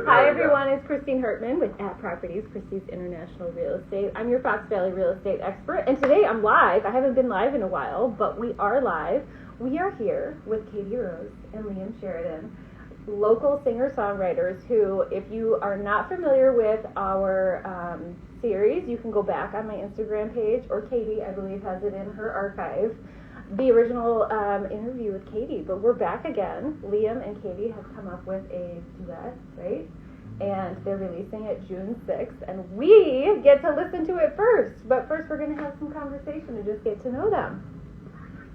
Hi everyone, it's Kristine Hartman with At Properties, Christie's International Real Estate. I'm your Fox Valley real estate expert, and today I'm live. I haven't been live in a while, but we are live. We are here with Katie Rose and Liam Sheridan, local singer-songwriters who, if you are not familiar with our series, you can go back on my Instagram page, or Katie, I believe, has it in her archive. The original interview with Katie, but we're back again. Liam and Katie have come up with a duet, right? And they're releasing it June 6th, and we get to listen to it first. But first, we're going to have some conversation and just get to know them.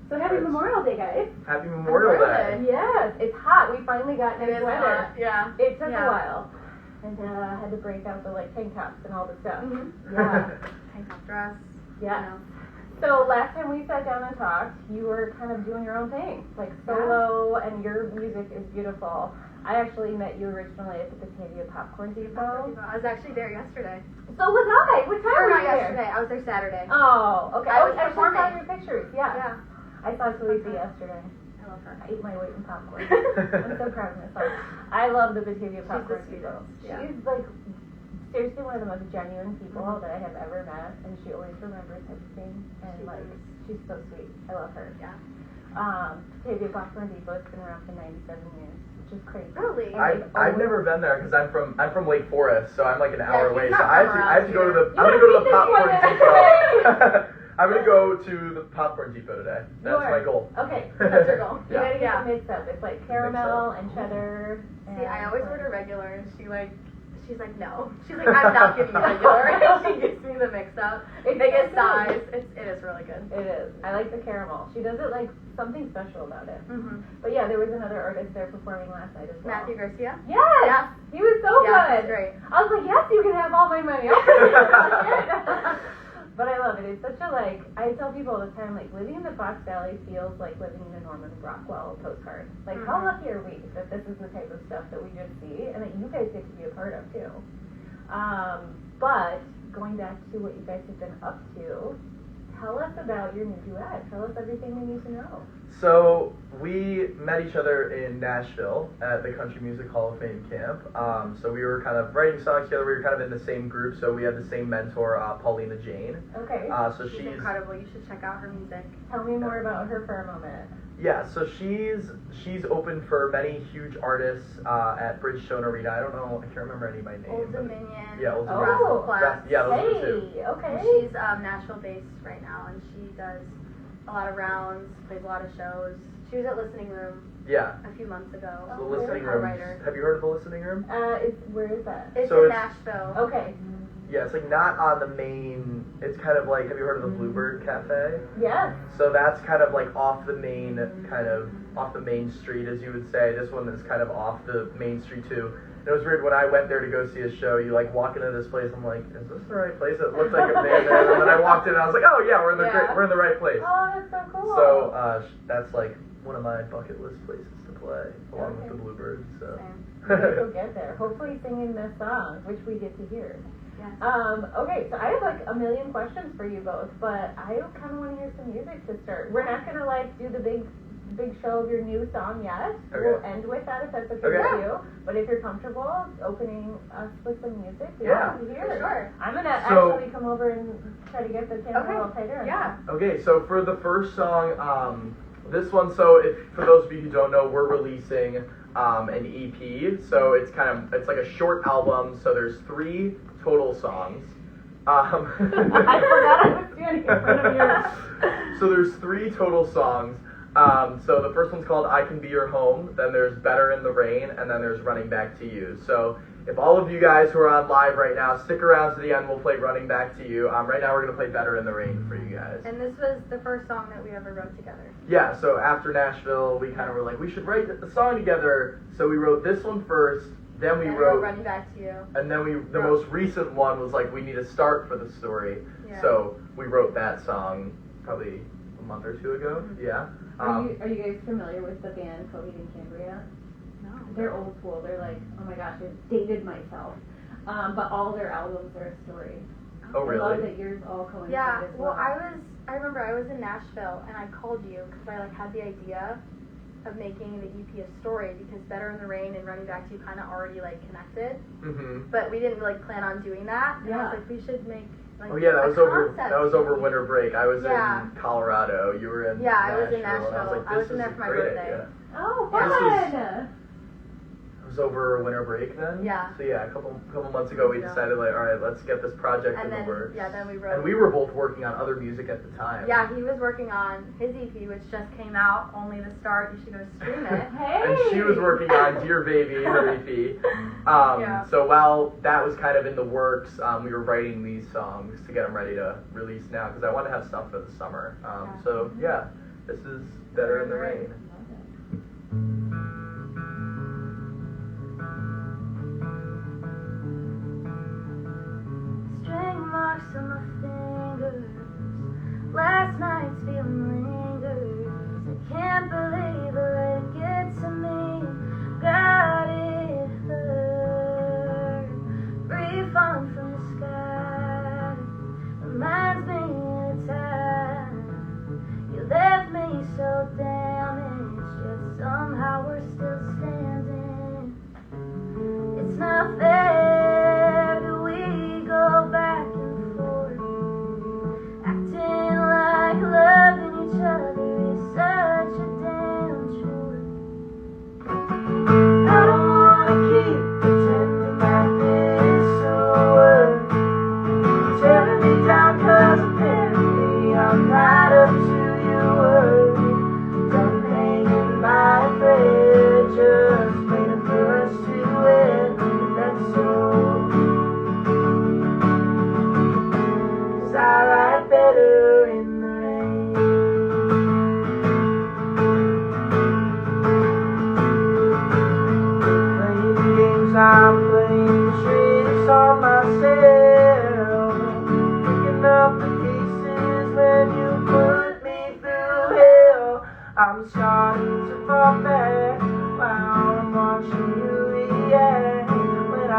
So happy Memorial Day, guys. Happy Memorial Day. Yes, it's hot. We finally got nice weather. Hot. Yeah. It took a while. And had to break out the tank tops and all the stuff. Mm-hmm. Yeah. Tank top dress. Yeah. You know. So last time we sat down and talked, you were kind of doing your own thing, like solo, and your music is beautiful. I actually met you originally at the Batavia Popcorn Depot. I was actually there yesterday. So was I. What time were you there? Yesterday. I was there Saturday. Oh, okay. I was I performing. saw your pictures. Yeah. Yeah. I saw Felicia yesterday. I love her. I ate my weight in popcorn. I'm so proud of myself. I love the Batavia Popcorn Depot. Yeah. She's seriously one of the most genuine people that I have ever met, and she always remembers everything, and she's so sweet. I love her. Yeah. Batavia Popcorn Depot has been around for 97 years, which is crazy. Really? I've never been there because I'm from Lake Forest, so I'm like an hour away. So I have to go to the Popcorn Depot. I'm gonna go to the Popcorn Depot today. That's my goal. Okay, that's your goal. You Yeah. gotta get the mix up. It's like caramel and cheddar. See, I always order regular, and she's like, no. She's like, I'm not giving you regular. She gives me the mix up. Biggest size. It is really good. It is. I like the caramel. She does it like something special about it. Mm-hmm. But yeah, there was another artist there performing last night as well. Matthew Garcia? Yes! Yeah. He was so good. Yeah, great. I was like, yes, you can have all my money. I'll pay you. But I love it. It's such a I tell people all the time, living in the Fox Valley feels like living in a Norman Rockwell postcard. How lucky are we that this is the type of stuff that we just see and that you guys get to be a part of too. But going back to what you guys have been up to, tell us about your new duet. Tell us everything we need to know. So we met each other in Nashville at the Country Music Hall of Fame camp. So we were kind of writing songs together. We were kind of in the same group, so we had the same mentor, Paulina Jane. Okay. So she's incredible. You should check out her music. Tell me more about her for a moment. Yeah, so she's open for many huge artists at Bridgestone Arena. I don't know, I can't remember any of my names. Old Dominion. Yeah, Old Dominion. Rascal Flatts. Yeah, those are the two. Okay. And she's Nashville based right now, and she does a lot of rounds, plays a lot of shows. She was at Listening Room a few months ago. The Listening Room. Have you heard of the Listening Room? Where is that? It's in Nashville. Okay. Yeah, it's not on the main, it's kind of have you heard of the Bluebird Cafe? Yes. So that's kind of off the main street, as you would say. This one is kind of off the main street too. And it was weird when I went there to go see a show, you walk into this place, I'm like, is this the right place? It looked like a band there, and then I walked in and I was like, oh yeah, we're in the right place. Oh, that's so cool. So that's one of my bucket list places to play, along with the Bluebird. So. We'll get there. Hopefully singing this song, which we get to hear. Yes. Okay, so I have a million questions for you both, but I kind of want to hear some music to start. We're not gonna do the big show of your new song yet. Okay. We'll end with that if that's okay with you. But if you're comfortable opening us with some music, we want to hear. For sure. I'm gonna actually come over and try to get the camera a little tighter. Yeah. Okay, so for the first song, this one, so for those of you who don't know, we're releasing an EP. So it's like a short album. So there's 3 total songs. I forgot I was standing in front of you. So there's 3 total songs. So the first one's called I Can Be Your Home, then there's Better in the Rain, and then there's Running Back to You. So if all of you guys who are on live right now, stick around to the end, we'll play Running Back to You. Right now we're going to play Better in the Rain for you guys. And this was the first song that we ever wrote together. Yeah, so after Nashville, we kind of were we should write the song together. So we wrote this one first, then we wrote Running Back to You. And then the most recent one was we need a start for the story. Yeah. So we wrote that song probably a month or 2 ago. Mm-hmm. Yeah. Are you guys familiar with the band Coheed and Cambria? No. They're old school. They're oh my gosh, I've dated myself. But all their albums are a story. Oh, really? I love that yours all coincide as well. I remember I was in Nashville and I called you because I had the idea of making the EP a story, because Better in the Rain and Running Back to You kind of already like connected. Mm-hmm. But we didn't like plan on doing that. And I Yeah. was like, we should make like Oh yeah, that a was over. concept That was over EP. winter break. I was Yeah. in Colorado. You were in. Yeah, I was in Nashville, and I was like, Nashville. I was this in there is for my a great birthday. idea. Oh, Yeah. fun! It was over winter break then. Yeah. So yeah, a couple months ago we Yeah. decided like, all right, let's get this project And in then the works. yeah, then we wrote. And we were both working on other music at the time. Yeah, he was working on his EP, which just came out. Only the start. You should go stream it. Hey! And she was working on Dear Baby, her EP. Yeah. So while that was kind of in the works, we were writing these songs to get them ready to release now because I wanted to have stuff for the summer. Yeah. So yeah, this is Better in the Rain. String marks on my fingers. Last night's feeling lingers. I can't believe I let it get to me. God, it hurt. Free falling from the sky. Reminds me of the time you left me so damaged, yet somehow we're still standing. It's not fair that we go back and forth, acting like loving each other is such a damn chore. I don't wanna keep pretending like this will work, tearing me down 'cause apparently I'm not up to your word. Done hanging my head, just waiting for us to end. That's all. 'Cause I write better in the rain. Playing the games I'm playing, the tricks on myself. Picking up the pieces when you put me through hell. I'm starting to fall back while I'm watching you react. When I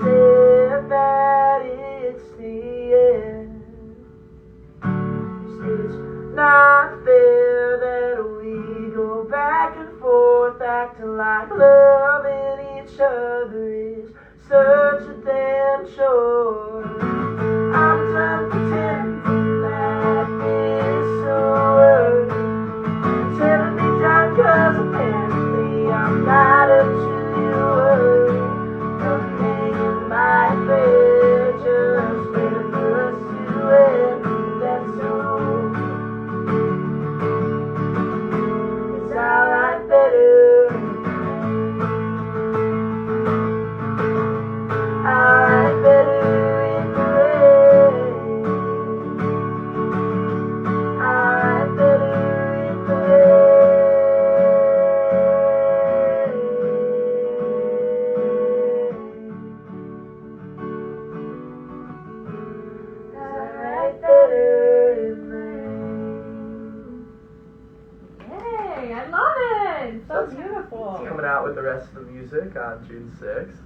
said that it's the end, it's not fair that we go back and forth, acting like loving each other is such a damn chore. I'm done pretending that this will work, tearing me down 'cause apparently I'm not up to your word. Nothing in my bed, just waiting for us to end. That's all. 'Cause I write better in the rain. I write better in the rain. I write better in the rain. I write better in the rain. Yay! I love it! So That's- beautiful. It's coming out with the rest of the music on June 6th.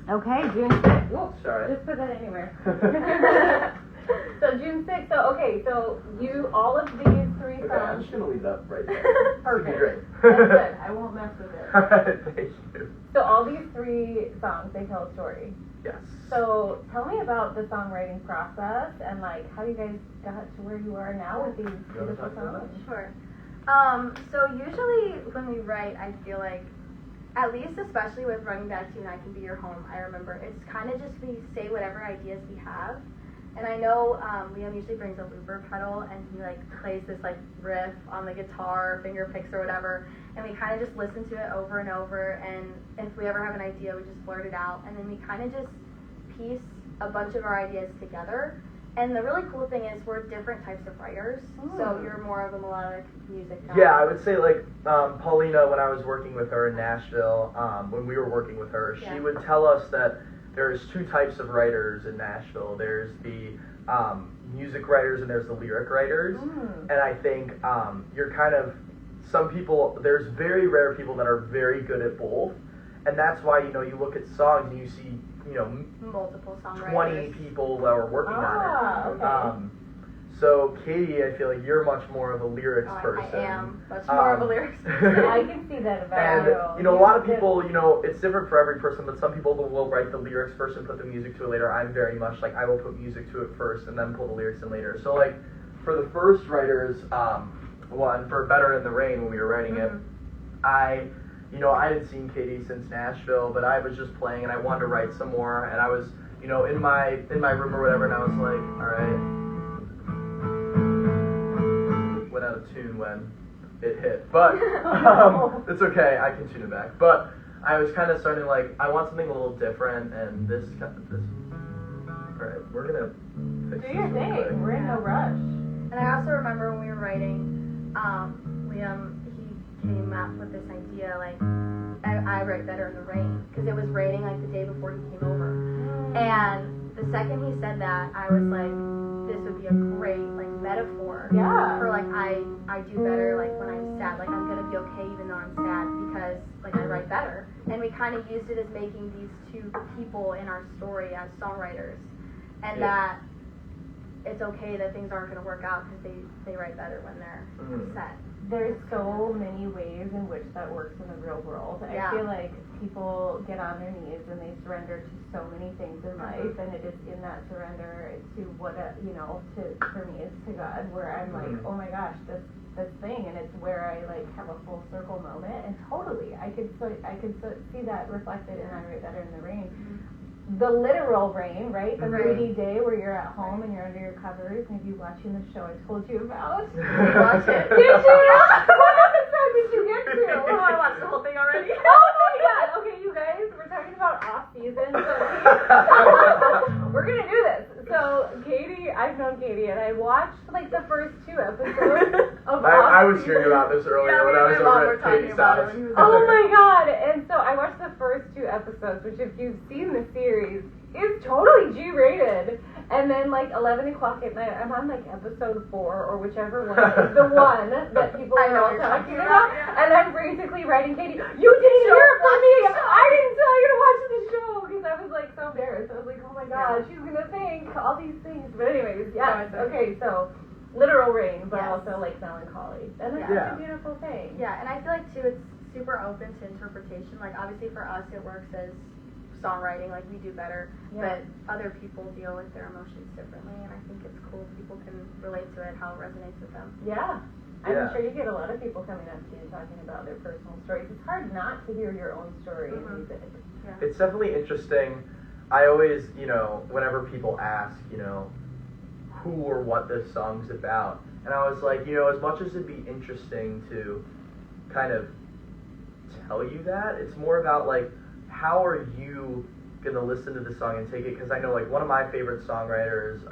Okay, June 6th. Whoa, Sorry. just put that anywhere. So June 6th, so you, all of these three Okay, I'm songs. just gonna leave that right there. Perfect. Great. That's good. I won't mess with it. Thank you. So all these three songs, they tell a story. Yes. So tell me about the songwriting process and like how you guys got to where you are now with these You wanna beautiful talk about songs. Sure. So usually when we write, I feel like, at least especially with Running Back to You and I Can Be Your Home, I remember it's kind of just we say whatever ideas we have. And I know Liam usually brings a looper pedal and he like plays this like riff on the guitar, finger picks or whatever, and we kind of just listen to it over and over, and if we ever have an idea we just blurt it out, and then we kind of just piece a bunch of our ideas together. And the really cool thing is we're different types of writers, so you're more of a melodic music guy. Yeah, I would say like Paulina, when I was working with her in Nashville, when we were working with her, Yeah. she would tell us that there's two types of writers in Nashville. There's the music writers and there's the lyric writers. And I think you're kind of, some people, there's very rare people that are very good at both. And that's why, you know, you look at songs and you see, you know, multiple songwriters. 20 people that are working on it. Okay. So Katie, I feel like you're much more of a lyrics person. I am much more of a lyrics person. I can see that about you. And, you know, a lot of people, you know, it's different for every person, but some people will write the lyrics first and put the music to it later. I'm very much like, I will put music to it first and then pull the lyrics in later. So, like, for the first writers, one, for Better in the Rain, when we were writing it, I hadn't seen Katie since Nashville, but I was just playing and I wanted to write some more, and I was, you know, in my room or whatever, and I was like, alright. Went out of tune when it hit, but it's okay, I can tune it back. But I was kind of starting like, I want something a little different, and this. Alright, we're gonna fix Do your this real quick. thing. We're in no rush. And I also remember when we were writing, Liam, he came up with this idea, like, I write better in the rain, because it was raining, like, the day before he came over. And the second he said that, I was like, this would be a great, like, metaphor. Yeah. For, like, I do better, like, when I'm sad. Like, I'm going to be okay even though I'm sad, because, like, I write better. And we kind of used it as making these two people in our story as songwriters. And that it's okay that things aren't going to work out because they write better when they're upset. There's so many ways in which that works in the real world. I feel like people get on their knees and they surrender to so many things in life, and it is in that surrender to what for me it's to God, where I'm like, oh my gosh, this thing, and it's where I like have a full circle moment, and totally I could see that reflected in I Write Better in the Rain. The literal rain, right? The rainy day where you're at home and you're under your covers, maybe watching the show I told you about. Did you watch it? Did you? What episode did you get to? Oh, I watched the whole thing already. Oh my god! Okay, you guys, we're talking about off season. So we're gonna do this. So Katie, I've known Katie, and I watched like the first 2 episodes of I was hearing about this earlier when I was over at Katie's house. Oh my god! And so I watched the first 2 episodes, which if you've seen the series, is totally G-rated. And then like 11 o'clock at night, I'm on like episode 4 or whichever one is the one that people are all talking about. And I'm basically writing Katie, you didn't hear it from me! I didn't tell you to watch the show! Because I was like so embarrassed. I was like, oh my god, she's gonna think all these things. But anyways, yes, okay, so literal rain, but also like melancholy. And that's such a beautiful thing. Yeah, and I feel like too, it's super open to interpretation. Like obviously for us, it works as songwriting, like we do better, but other people deal with their emotions differently, and I think it's cool if people can relate to it, how it resonates with them. I'm sure you get a lot of people coming up to you talking about their personal stories. It's hard not to hear your own story in music. It's definitely interesting. I always, you know, whenever people ask, you know, who or what this song's about, and I was like, you know, as much as it'd be interesting to kind of tell you that, it's more about like, how are you gonna listen to the song and take it? Because I know like one of my favorite songwriters,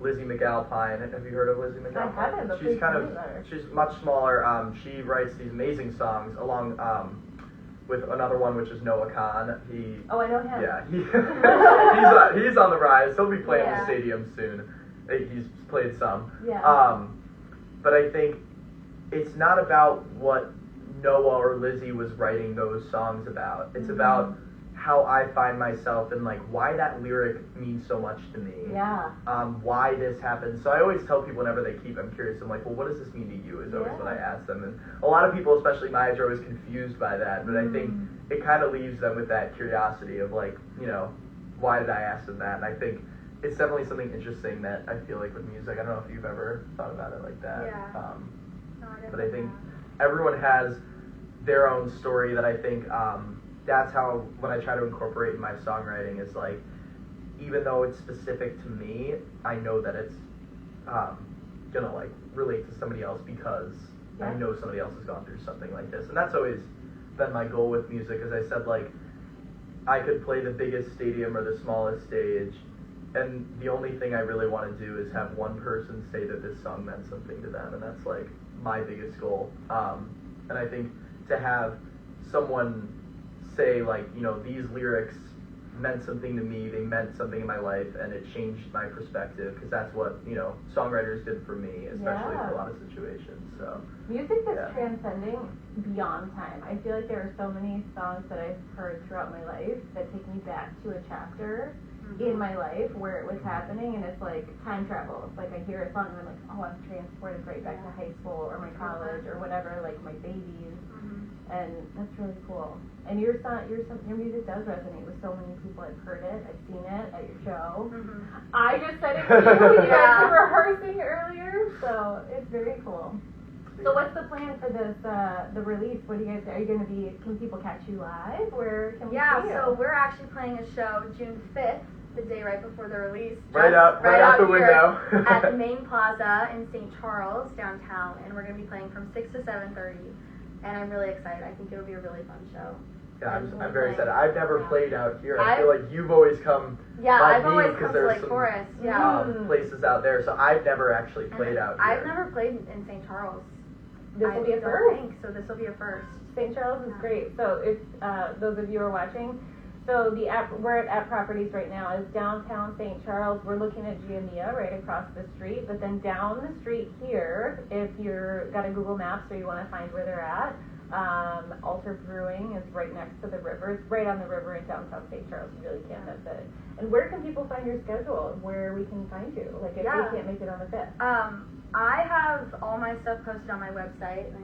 Lizzie McAlpine. Have you heard of Lizzie McAlpine? I haven't. She's much smaller. She writes these amazing songs along with another one, which is Noah Khan. I know him. Yeah, he's on the rise. He'll be playing the stadium soon. He's played some. But I think it's not about what Noah or Lizzie was writing those songs about. It's about how I find myself and like why that lyric means so much to me. Why this happens. So I always tell people whenever they keep, I'm curious, I'm like, well, what does this mean to you? Is always what I ask them. And a lot of people, especially my age, are always confused by that. But I think it kind of leaves them with that curiosity of like, you know, why did I ask them that? And I think it's definitely something interesting that I feel like with music. I don't know if you've ever thought about it like that. But I think everyone has their own story that I think that's how when I try to incorporate in my songwriting is like, even though it's specific to me, I know that it's gonna like relate to somebody else because I know somebody else has gone through something like this. And that's always been my goal with music. As I said, like I could play the biggest stadium or the smallest stage, and the only thing I really want to do is have one person say that this song meant something to them, and that's like my biggest goal. And I think to have someone say like, you know, these lyrics meant something to me, they meant something in my life, and it changed my perspective, because that's what, you know, songwriters did for me, especially for a lot of situations. So music that's transcending beyond time. I feel like there are so many songs that I've heard throughout my life that take me back to a chapter in my life where it was happening, and it's like time travel. It's like I hear a song and I'm like, oh, I'm transported right back to high school or my college or whatever, like my babies, and that's really cool. And your music does resonate with so many people. I've heard it, I've seen it at your show. I just said it to you. You guys were rehearsing earlier, so it's very cool. So what's the plan for this, the release? What are you going to be, can people catch you live? Where can we see you? So we're actually playing a show June 5th, the day right before the release. Right out the window. At the main plaza in St. Charles, downtown, and we're going to be playing from 6 to 7:30, and I'm really excited. I think it'll be a really fun show. Yeah, I'm very excited. I've never played out here. I feel like you've always come I've by me always because come to there's Lake some Forest. places out there, so I've never actually played out here. I've never played in St. Charles. This will be a first. So this will be a first. St. Charles is great. So if those of you are watching, so we're at Properties right now is downtown St. Charles. We're looking at Giamia right across the street, but then down the street here, if you're got a Google Maps or you want to find where they're at, Altar Brewing is right next to the river. It's right on the river in downtown St. Charles. You really can't miss it. And where can people find your schedule? Where we can find you? Like if they can't make it on the 5th. I have all my stuff posted on my website, and I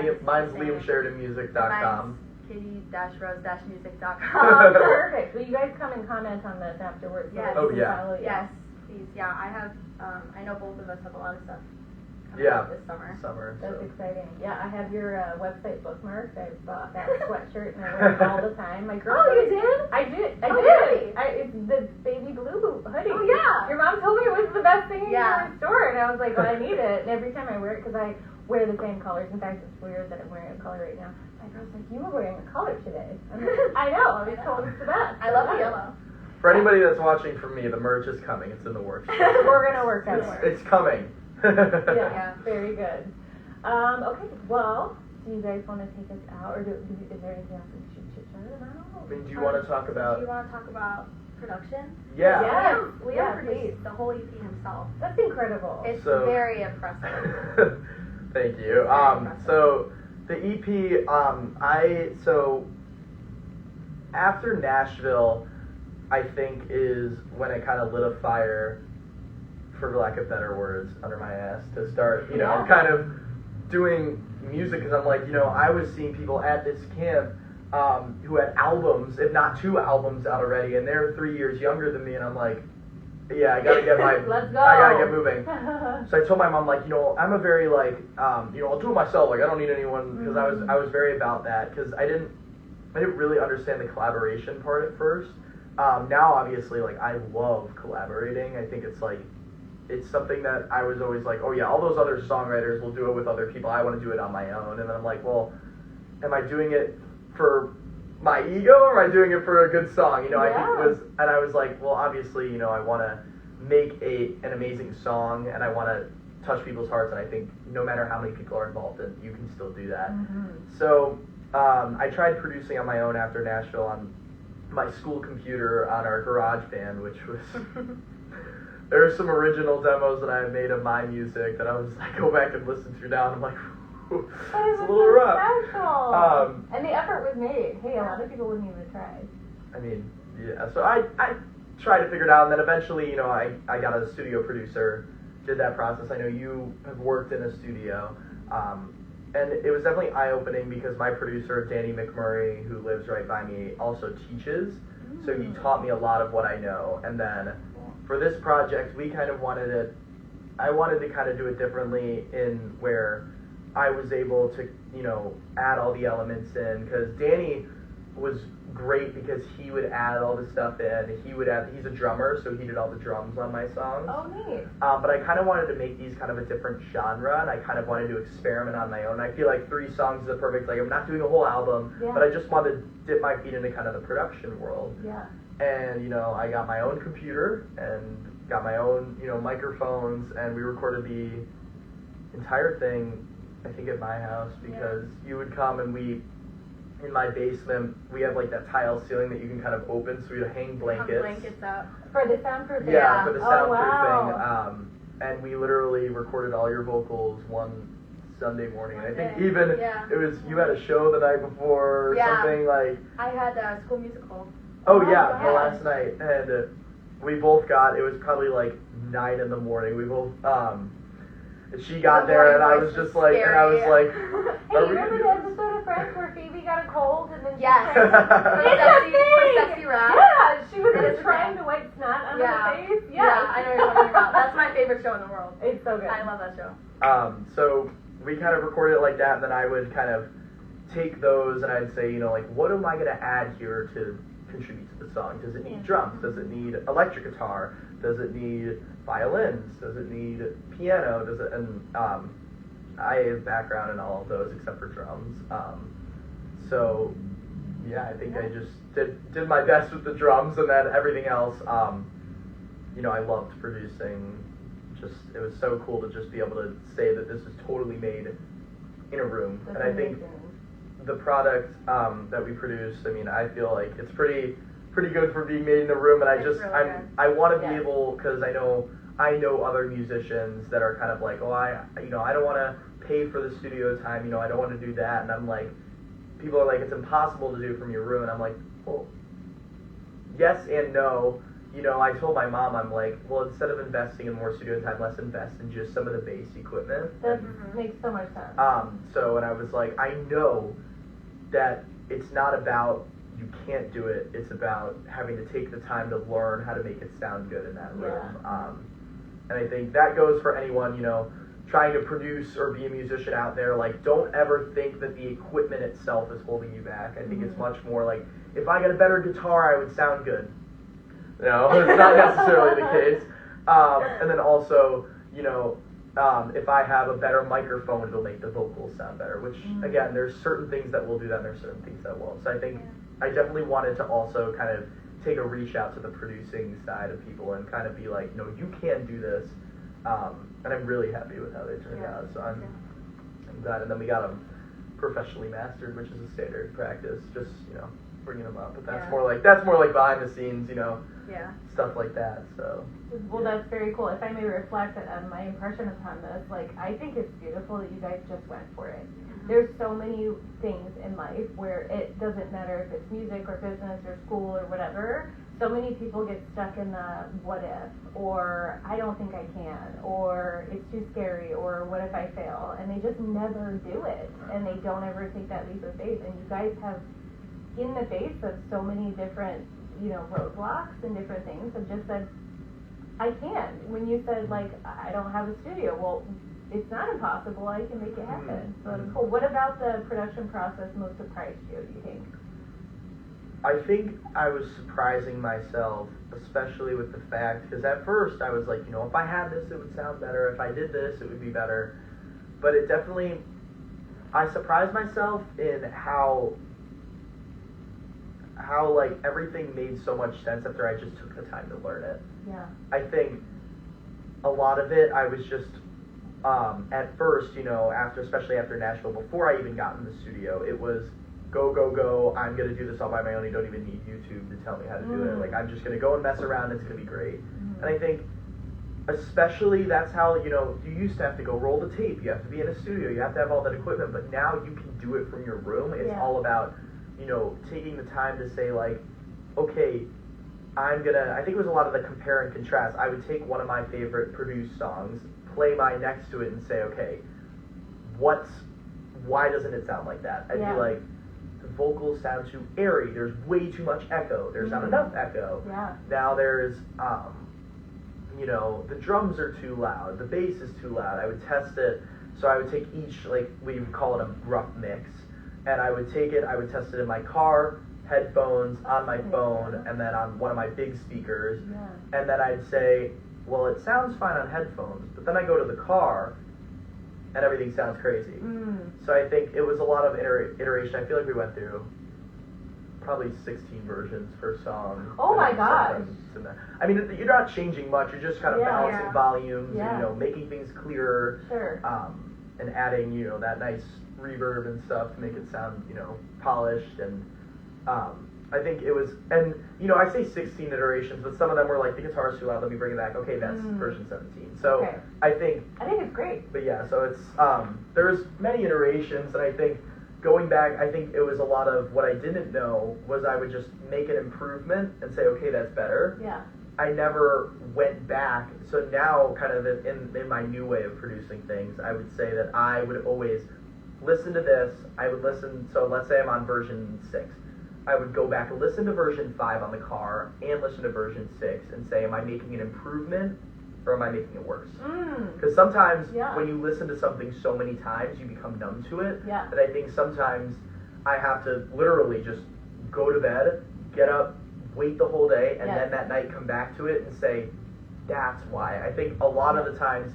think mine's LiamSheridanMusic.com. Kitty-Rose-Music.com. Perfect. Will you guys come and comment on this afterwards? Yes. So follow you? Yes, please. Yeah, I have. I know both of us have a lot of stuff coming Yeah. out this summer. That's exciting. Yeah, I have your website bookmarked. I bought that sweatshirt and I wear it all the time. My girl. Oh, you did? I did. Really? It's the baby blue hoodie. Oh, yeah. Your mom told me it was the best thing in Yeah. your store, and I was like, well, I need it. And every time I wear it, because I wear the same colors. In fact, it's weird that I'm wearing a color right now. My girl's like, you were wearing a color today. I'm like, I know. I was told it's the best. I love the yellow. For anybody that's watching from me, the merch is coming. It's in the works. We're gonna work on it. It's coming. Yeah, very good. Okay, well, do you guys want to take us out, or is there anything else we should chit-chat about? I mean, do you want to talk about... Do you want to talk about production? Yeah. Liam produced the whole EP himself. That's incredible. It's very impressive. Thank you. So the EP, after Nashville, I think is when it kind of lit a fire, for lack of better words, under my ass to start, kind of doing music, because I'm like, I was seeing people at this camp who had albums, if not 2 albums out already, and they're 3 years younger than me, and I'm like, yeah, I gotta get Let's go. I gotta get moving. So I told my mom, like, I'm a very, like, I'll do it myself, like, I don't need anyone, because I was very about that, because I didn't really understand the collaboration part at first. Now, obviously, like, I love collaborating. I think it's, like, it's something that I was always like, oh yeah, all those other songwriters will do it with other people. I want to do it on my own. And then I'm like, well, am I doing it for my ego, or am I doing it for a good song? I think it was, and I was like, well, obviously, I want to make an amazing song, and I want to touch people's hearts. And I think no matter how many people are involved, you can still do that. So I tried producing on my own after Nashville on my school computer on our GarageBand, which was. There are some original demos that I have made of my music that I was I go back and listen to now, and I'm like, it's a little rough. Special. And the effort was made. Hey, a lot of people wouldn't even try. I mean, yeah. So I tried to figure it out, and then eventually, I got a studio producer, did that process. I know you have worked in a studio, and it was definitely eye-opening because my producer, Danny McMurray, who lives right by me, also teaches. So he taught me a lot of what I know, and then. For this project, we kind of I wanted to kind of do it differently in where I was able to, add all the elements in, because Danny was great because he would add all the stuff in. He's a drummer, so he did all the drums on my songs. Oh, neat. But I kind of wanted to make these kind of a different genre, and I kind of wanted to experiment on my own. I feel like 3 songs is a perfect, I'm not doing a whole album, but I just wanted to dip my feet into kind of the production world. Yeah. And, I got my own computer and got my own, microphones, and we recorded the entire thing, I think, at my house, because you would come and in my basement, we have, like, that tile ceiling that you can kind of open, so we'd hang blankets. Blankets up. For the soundproofing? Yeah, for the soundproofing. Wow. And we literally recorded all your vocals one Sunday morning. And I think even it was, you had a show the night before or something, like... I had a school musical. Oh Oh, yeah, the yeah. last night, and we both got. It was probably like 9 in the morning. We both and she got there, and I was just like, scary. and I was like, Hey, are you we remember the gonna do episode of Friends where Phoebe got a cold and then she Yes. tried For It's a sexy, for thing! sexy rap. Yeah, she was It is like a trying thing. to wipe snot on Yeah. her face. Yeah, Yes. I know what you're talking about. That's my favorite show in the world. It's so good. I love that show. So we kind of recorded it like that, and then I would kind of take those and I'd say, like, what am I going to add here to contribute to the song? Does it need drums? Does it need electric guitar? Does it need violins? Does it need piano? Does it? And I have background in all of those except for drums. So yeah, I think I just did my best with the drums, and then everything else. I loved producing. It was so cool to just be able to say that this is totally made in a room. That's and I think the product that we produce, I feel like it's pretty good for being made in the room. And It's really good. I want to be Yeah. able, because I know other musicians that are kind of like, oh, I don't want to pay for the studio time. I don't want to do that. And I'm like, people are like, it's impossible to do from your room. And I'm like, well, yes and no. I told my mom, I'm like, well, instead of investing in more studio time, let's invest in just some of the bass equipment. That makes so much sense. And I was like, I know that it's not about you can't do it. It's about having to take the time to learn how to make it sound good in that room. And I think that goes for anyone, trying to produce or be a musician out there. Like, don't ever think that the equipment itself is holding you back. I think it's much more like, if I got a better guitar, I would sound good. No, it's not necessarily the case. And then also, if I have a better microphone, it'll make the vocals sound better, which, again, there's certain things that will do that and there's certain things that won't. So I think I definitely wanted to also kind of take a reach out to the producing side of people and kind of be like, no, you can do this. And I'm really happy with how they turned out. So I'm glad. And then we got them professionally mastered, which is a standard practice, just, bringing them up. But that's more like behind the scenes, stuff like that. So Well, that's very cool. If I may reflect on my impression upon this, I think it's beautiful that you guys just went for it. There's so many things in life where it doesn't matter if it's music or business or school or whatever. So many people get stuck in the what if, or I don't think I can, or it's too scary, or what if I fail, and they just never do it, and they don't ever take that leap of faith. And you guys have, in the face of so many different, roadblocks and different things, have just said, I can. When you said, I don't have a studio, well, it's not impossible, I can make it happen. So it's cool. What about the production process most surprised you, do you think? I think I was surprising myself, especially with the fact, because at first I was like, if I had this, it would sound better. If I did this, it would be better. But it definitely, I surprised myself in how everything made so much sense after I just took the time to learn it. Yeah. I think a lot of it, I was just, at first, especially after Nashville, before I even got in the studio, it was go, I'm going to do this all by my own. You don't even need YouTube to tell me how to do it. I'm just going to go and mess around, it's going to be great. And I think, especially, that's how, you used to have to go roll the tape, you have to be in a studio, you have to have all that equipment, but now you can do it from your room. It's all about, taking the time to say, okay, I think it was a lot of the compare and contrast. I would take one of my favorite produced songs, play mine next to it, and say, okay, why doesn't it sound like that? I'd be like, the vocals sound too airy, there's way too much echo, there's not enough echo. Yeah. Now there's, the drums are too loud, the bass is too loud. I would test it, so I would take each, we would call it a rough mix, and I would take it, I would test it in my car, headphones, on my phone, and then on one of my big speakers, and then I'd say, well, it sounds fine on headphones, but then I go to the car, and everything sounds crazy. So I think it was a lot of iteration. I feel like we went through probably 16 versions per song. Oh my gosh. You're not changing much, you're just kind of balancing volumes, and, making things clearer, and adding, that nice reverb and stuff to make it sound, polished. And I think it was, and I say 16 iterations, but some of them were like, the guitar's too loud, let me bring it back. Okay, that's version 17. So I think it's great. But yeah, so it's there's many iterations, and I think going back, I think it was a lot of what I didn't know was I would just make an improvement and say, okay, that's better. Yeah. I never went back. So now, kind of in my new way of producing things, I would say that I would always listen to this. I would listen. So let's say I'm on version 6. I would go back and listen to version 5 on the car and listen to version 6 and say, am I making an improvement or am I making it worse? Because sometimes when you listen to something so many times, you become numb to it. Yeah. And I think sometimes I have to literally just go to bed, get up, wait the whole day, and then that night come back to it and say, that's why. I think a lot of the times,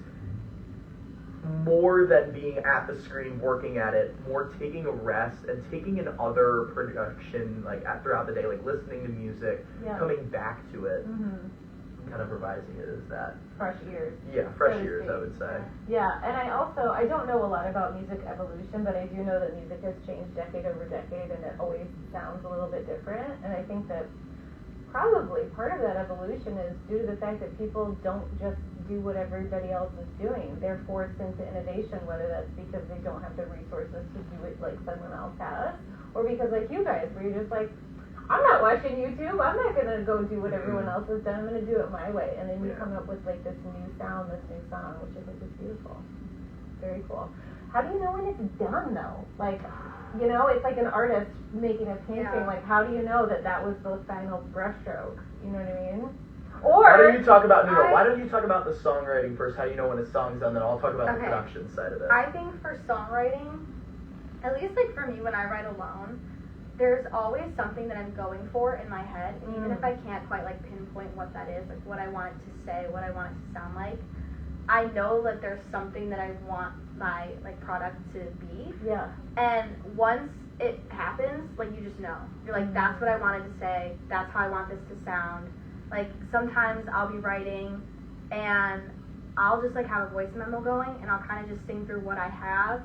more than being at the screen working at it, more taking a rest and taking in other production throughout the day, like listening to music, coming back to it, kind of revising it as that. Fresh ears. Yeah, fresh ears, I would say. Yeah, and I don't know a lot about music evolution, but I do know that music has changed decade over decade, and it always sounds a little bit different, and I think that probably part of that evolution is due to the fact that people don't just do what everybody else is doing. They're forced into innovation, whether that's because they don't have the resources to do it like someone else has, or because like you guys, where you're just like, I'm not watching YouTube, I'm not going to go do what everyone else has done, I'm going to do it my way. And then you come up with like this new sound, this new song, which I think is beautiful. Very cool. How do you know when it's done though? Like, you know, it's like an artist making a painting. Yeah. Like, how do you know that that was the final brushstroke? You know what I mean? Why don't you talk about why don't you talk about the songwriting first? How do you know when a song's done? Then I'll talk about the production side of it. I think for songwriting, at least like for me when I write alone, there's always something that I'm going for in my head, and even if I can't quite like pinpoint what that is, like what I want it to say, what I want it to sound like, I know that there's something that I want my like product to be. Yeah. And once it happens, like you just know. You're like, that's what I wanted to say, that's how I want this to sound. Like sometimes I'll be writing and I'll just like have a voice memo going and I'll kind of just sing through what I have,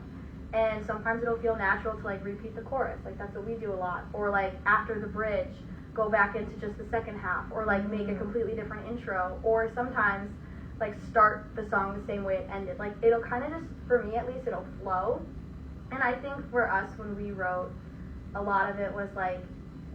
and sometimes it'll feel natural to like repeat the chorus, like that's what we do a lot, or like after the bridge go back into just the second half, or like make a completely different intro, or sometimes like start the song the same way it ended. Like it'll kind of just, for me at least, it'll flow. And I think for us when we wrote, a lot of it was like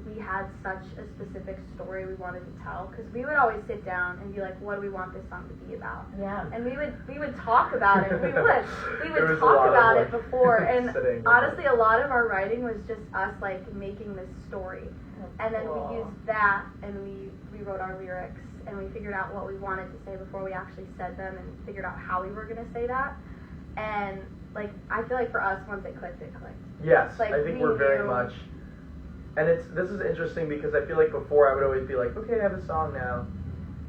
we had such a specific story we wanted to tell, because we would always sit down and be like, what do we want this song to be about? Yeah. And we would talk about it. We would talk about it before. And honestly, a lot of our writing was just us like making this story. And then we used that and we wrote our lyrics and we figured out what we wanted to say before we actually said them, and figured out how we were going to say that. And like I feel like for us, once it clicked, it clicked. Yes, like, I think we're very much. And this is interesting because I feel like before I would always be like, okay, I have a song now.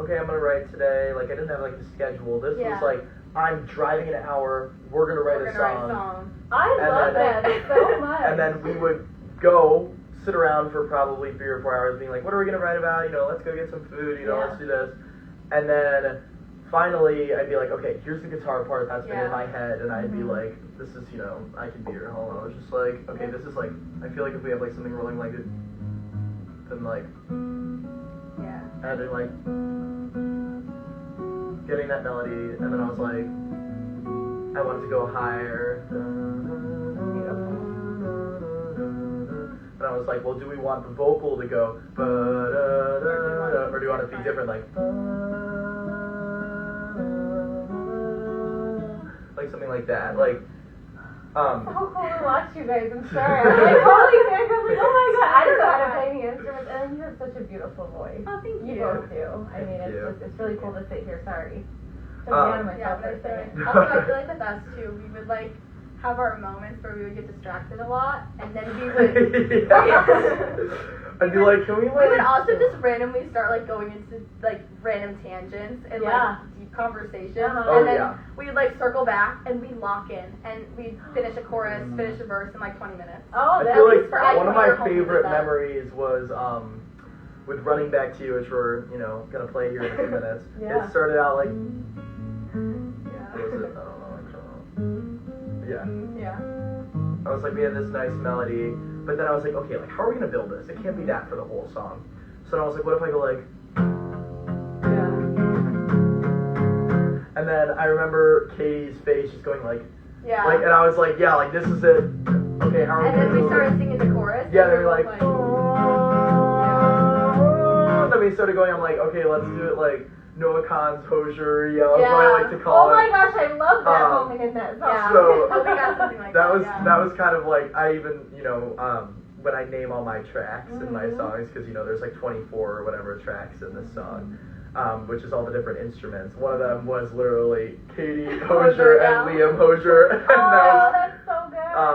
Okay, I'm gonna write today. Like I didn't have like a schedule. This was like, I'm driving an hour. We're gonna write a song. I love that so much. And then we would go sit around for probably 3 or 4 hours, being like, what are we gonna write about? You know, let's go get some food. You know, let's do this. And then finally, I'd be like, okay, here's the guitar part that's been in my head, and I'd be like, this is, you know, I Can Be Your Home. I was just like, okay, this is like, I feel like if we have like something rolling like it, then like, and then like, getting that melody, and then I was like, I wanted to go higher. And I was like, well, do we want the vocal to go, or do you want it to be different, like something like that, like. So cool to watch you guys. I'm sorry. I'm like totally sick. I'm like, oh my god, I don't know how to play any instruments, and you have such a beautiful voice. Oh, thank you. You both do. I mean, it's really cool to sit here. Sorry. So Yeah, but also I feel like with us too, we would like have our moments where we would get distracted a lot, and then we would. I'd be like, can we like? We would also just randomly start like going into like random tangents and like deep conversation, and then we'd like circle back and we'd lock in and we'd finish a chorus, finish a verse in like 20 minutes. Oh, I feel like one of my favorite memories was with Running Back to You, which we're gonna play here in a few minutes. It started out like. What was it? I don't know. Yeah. I was like, we had this nice melody, but then I was like, okay, like, how are we gonna build this? It can't be that for the whole song. So then I was like, what if I go like, and then I remember Katie's face just going like, and I was like, yeah, like this is it. okay, how are we And then gonna we do started it? singing the chorus. Yeah, and they were we like, yeah. then we started going, I'm like, okay, let's do it like Noah Khan's Hosier, is what I like to Oh call my it. gosh, I love that Um, moment in that song. Yeah. So- we got something like That that. was yeah. that was kind of like I even when I name all my tracks in my Mhm. songs because there's like 24 or whatever tracks in this song, which is all the different instruments. One of them was literally Katie Hosier yeah. and Liam Hosier, and Oh, that was, that's so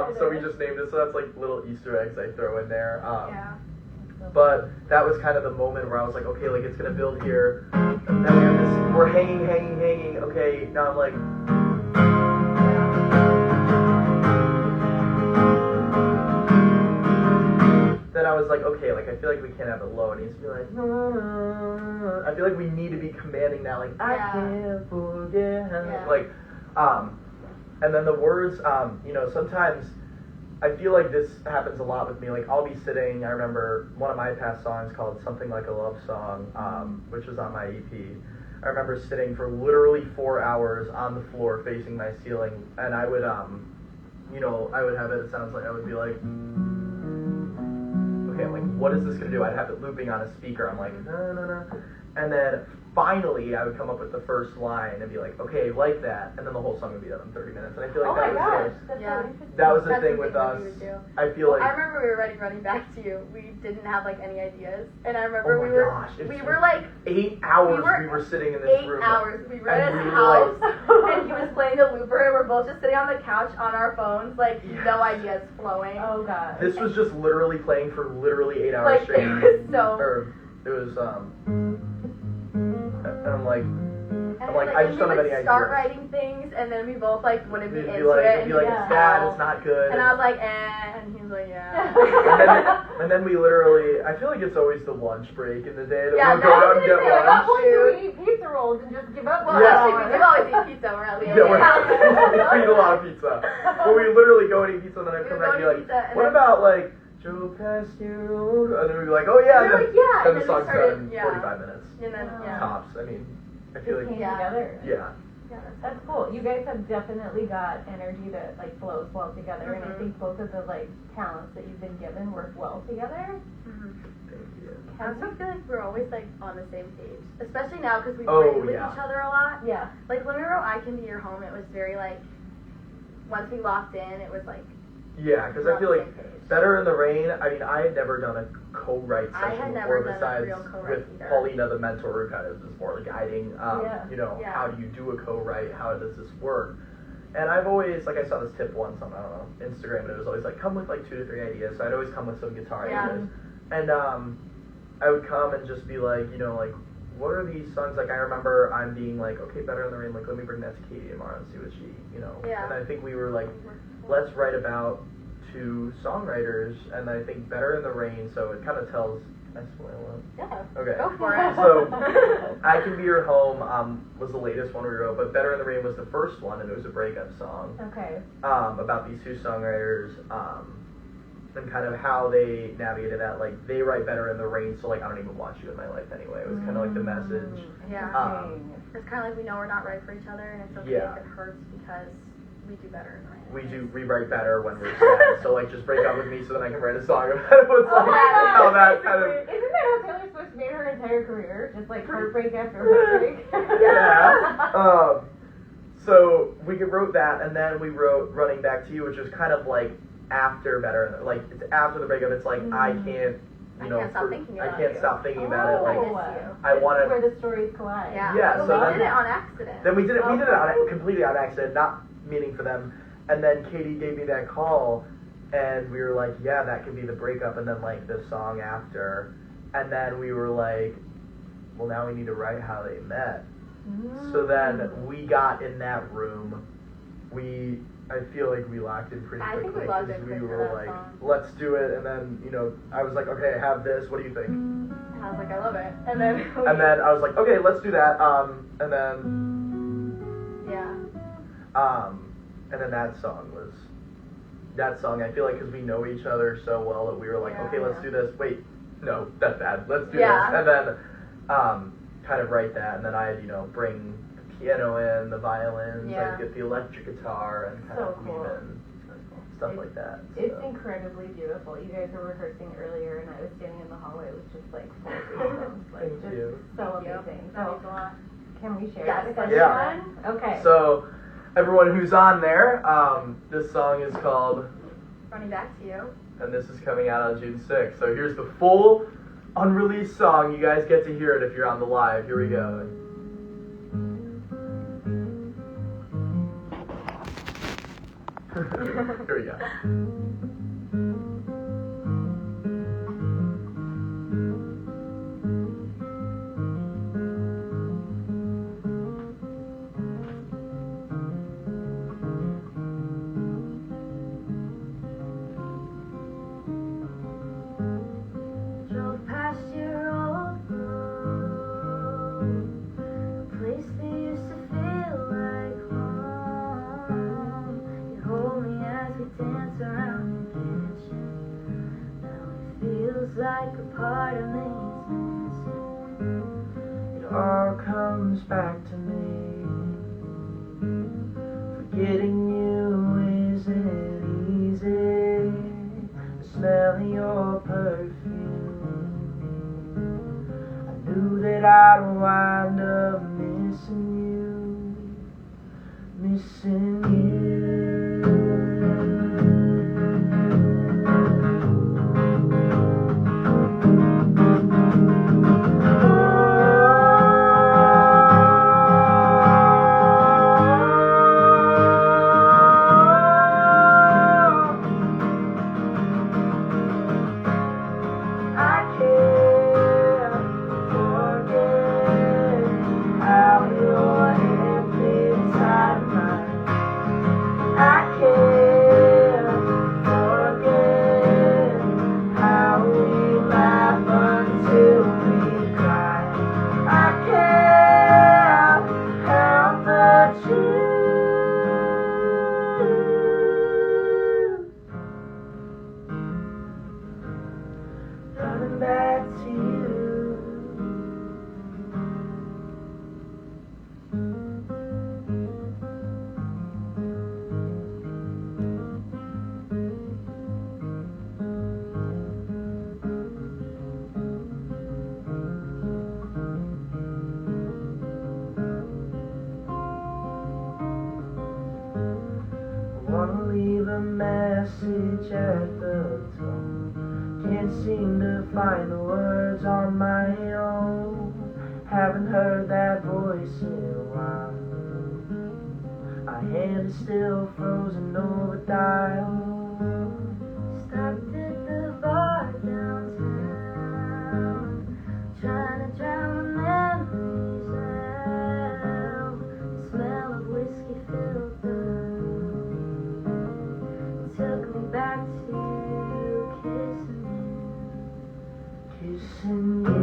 good. so we just named it. So that's like little Easter eggs I throw in there. Yeah. But that was kind of the moment where I was like, okay, like it's gonna build here. And then we're hanging. Okay, now I'm like. Then I was like, okay, like I feel like we can't have it low. It needs to be like, I feel like we need to be commanding that, like I Yeah. can't forget, Yeah. like, and then the words, sometimes I feel like this happens a lot with me. Like I'll be sitting. I remember one of my past songs called "Something Like a Love Song," which was on my EP. I remember sitting for literally 4 hours on the floor facing my ceiling, and I would, I would have it. It sounds like I would be like. Okay, I'm like, what is this gonna do? I'd have it looping on a speaker. I'm like, no. And then finally, I would come up with the first line and be like, okay, like that. And then the whole song would be done in 30 minutes. And I feel like Oh my that gosh, was that's Yeah. so interesting. that was the That's thing the with thing that us. we would do. I feel like. I remember we were running back to you. We didn't have like any ideas, and I remember Oh my we were gosh, it's we were like 8 hours we we were were sitting in this 8 room. hours. We were And at we his were house, like- and he was playing the looper, and we're both just sitting on the couch on our phones, like no ideas flowing. Oh god. This was just literally playing for literally 8 hours Like straight. it was so. Or it was and I'm like, And like, I just don't have we would any start ideas. writing things, and then we both like wouldn't be it'd into be like, it, it'd and be like, he'd it's be bad, so- it's not good. And I was like, and he was like, yeah. and then we literally, I feel like it's always the lunch break in the day that Yeah, we'll go out and get At what lunch. point do we eat pizza rolls and just give up? Well, Yeah. actually, we do always eat pizza. We're at least. Yeah, we eat a lot of pizza. But we literally go and eat pizza, and then I We come would back and be go like, and eat pizza, and what then- about like Joe Pascal? And then we'd be like, oh yeah, We were like, yeah, and and the then we song's started- done in yeah. 45 minutes. And then yeah. Tops. I mean, I Just feel came like, Yeah. together. yeah. That's cool. You guys have definitely got energy that like flows well together, and I Mhm. think both of the like talents that you've been given work well together. Mhm. Thank you. I also feel like we're always like on the same page, especially now because we Oh, play with yeah. each other a lot. Yeah. Like when we wrote "I Can Be Your Home," it was very like once we locked in, it was like Yeah, because we're I on feel the like same page. Better in the Rain. I mean, I had never done a co-write I had session never before done a besides real co-write with either. Paulina, the mentor, who kind of is more guiding. Yeah. Yeah. How do you do a co-write? How does this work? And I've always, like, I saw this tip once on, I don't know, Instagram, and it was always like, come with like 2 to 3 ideas. So I'd always come with some guitar Yeah. ideas, and I would come and just be like, like, what are these songs? Like, I remember I'm being like, okay, Better in the Rain. Like, let me bring that to Katie tomorrow and see what she, Yeah. And I think we were like, let's write about 2 songwriters, and I think Better in the Rain, so it kind of tells. I spoil it. yeah. Okay. Go for it. So, I Can Be Your Home was the latest one we wrote, but Better in the Rain was the first one, and it was a breakup song Okay. about these 2 songwriters, and kind of how they navigated that. Like, they write Better in the Rain, so like I don't even want you in my life anyway. It was kind of like the message. Yeah. Interesting. It's kind of like we know we're not right for each other, and it's okay Yeah. if it hurts because we do better in the rain. We write better when we're sad. So like, just break up with me so then I can write a song about it. It's Oh like my God, how that kind of. Isn't that how Taylor Swift made her entire career? Just like heartbreak after heartbreak. Yeah. So we wrote that, and then we wrote Running Back to You, which was kind of like after Better, like it's after the breakup. It's like I can't, I can't stop thinking about I can't you. stop thinking about it. Oh. Like I I This want is where to. the stories collide. Yeah. Yeah, But so we then- did it on accident. Then we did it Okay. completely on accident, not meaning for them. And then Katie gave me that call, and we were like, yeah, that could be the breakup, and then like the song after, and then we were like, well, now we need to write how they met. So then we got in that room. I feel like we locked in pretty I think quickly we locked in because quick we for were that like, song. let's do it. And then I was like, okay, I have this. What do you think? And I was like, I love it. And then And then I was like, okay, let's do that. And then yeah. and then that song, I feel like, because we know each other so well that we were like, Yeah. okay, let's do this. Wait, no, that's bad. Let's do Yeah. this. And then kind of write that, and then I'd, bring the piano in, the violins, Yeah. I'd get the electric guitar, and kind So of weave cool. in stuff like that. It's so. incredibly beautiful. You guys were rehearsing earlier, and I was standing in the hallway. It was just like full of goosebumps. Like, Thank just you. so amazing. That So, means a lot. can we share Yes, this? let's Yeah. Everyone? Okay. So, everyone who's on there, this song is called Running Back to You. and this is coming out on June 6th. So here's the full unreleased song. You guys get to hear it if you're on the live. Here we go. Here we go. Drove past your old road, a place that used to feel like home. You hold me as we dance around your kitchen. Now it feels like a part of me is missing. It all comes back to me. Forgetting you isn't easy. The smell of your perfume. I knew that I'd wind up missing you, missing running back to you. Wanna leave a message at the tone. Can't seem to find the words on my own. Haven't heard that voice in a while. My hand is still frozen over dial. Stopped at the bar downtown, trying to drown the memories out. The smell of whiskey filled the room. Took me back to kissing you.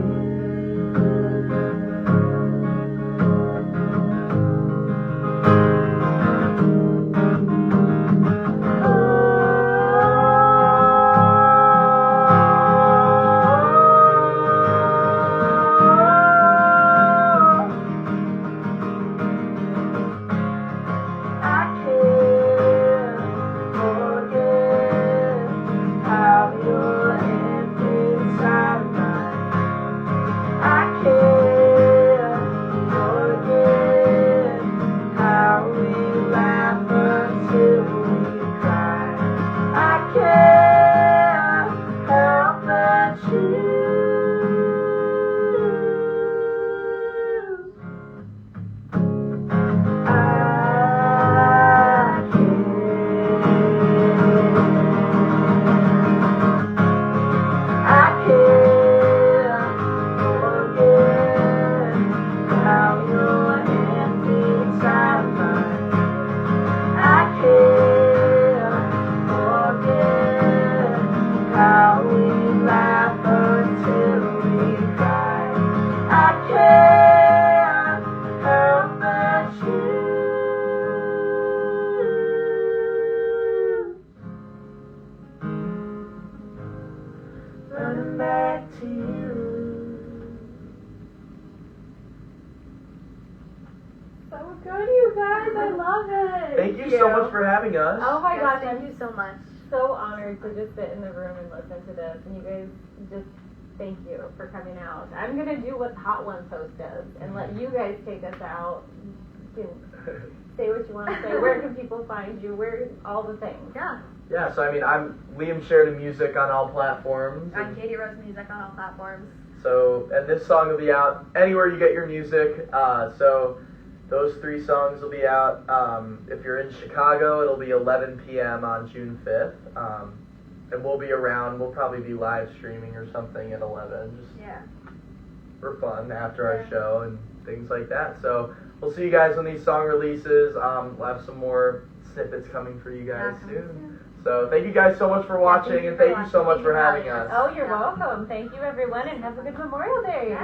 So good, you guys. I love it. Thank you so much for having us. Oh my Yes, gosh, thank you so much. so honored to just sit in the room and listen to this, and you guys just thank you for coming out. I'm gonna do what Hot Ones host does and let you guys take us out. You can say what you want to say. Where can people find you? Where all the things? Yeah. Yeah, so I mean, I'm Liam Sheridan Music on all platforms. I'm Katie Rose Music on all platforms. So, and this song will be out anywhere you get your music. So, those 3 songs will be out. If you're in Chicago, it'll be 11 p.m. on June 5th. And we'll be around. We'll probably be live streaming or something at 11, just for fun after our show and things like that. So, we'll see you guys when these song releases. We'll have some more snippets coming for you guys soon. So thank you guys so much for watching, and thank you so much for having us. Oh, you're welcome. Thank you, everyone, and have a good Memorial Day.